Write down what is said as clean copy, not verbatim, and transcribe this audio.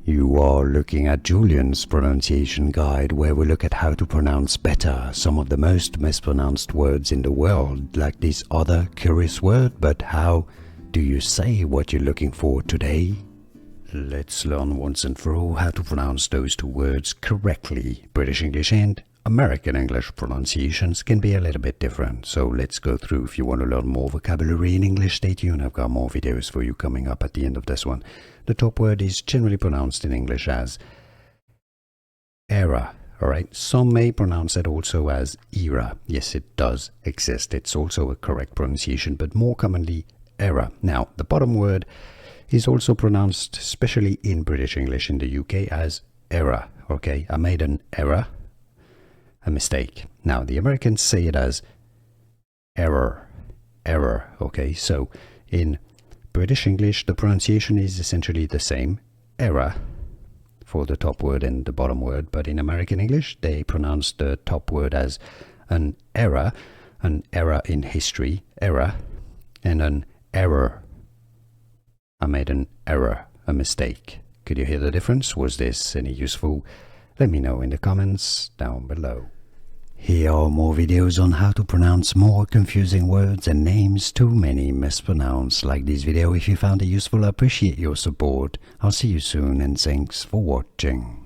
You are looking at Julian's pronunciation guide, where we look at how to pronounce better some of the most mispronounced words in the world, like this other curious word. But how do you say what you're looking for today? Let's learn once and for all how to pronounce those two words correctly. British English and American English pronunciations can be a little bit different, so let's go through. If you want to learn more vocabulary in English, stay tuned. I've got more videos for you coming up at the end of this one. The top word is generally pronounced in English as era. Alright, some may pronounce it also as era. Yes, it does exist. It's also a correct pronunciation, but more commonly era. Now, the bottom word is also pronounced, especially in British English in the UK, as era. Okay, I made an error. A mistake. Now, the Americans say it as error. Okay, so in British English, the pronunciation is essentially the same, error, for the top word and the bottom word, but in American English, they pronounce the top word as an error in history, error, and an error. I made an error, a mistake. Could you hear the difference? Was this any useful? Let me know in the comments down below. Here are more videos on how to pronounce more confusing words and names too many mispronounced. Like this video if you found it useful. I appreciate your support. I'll see you soon and thanks for watching.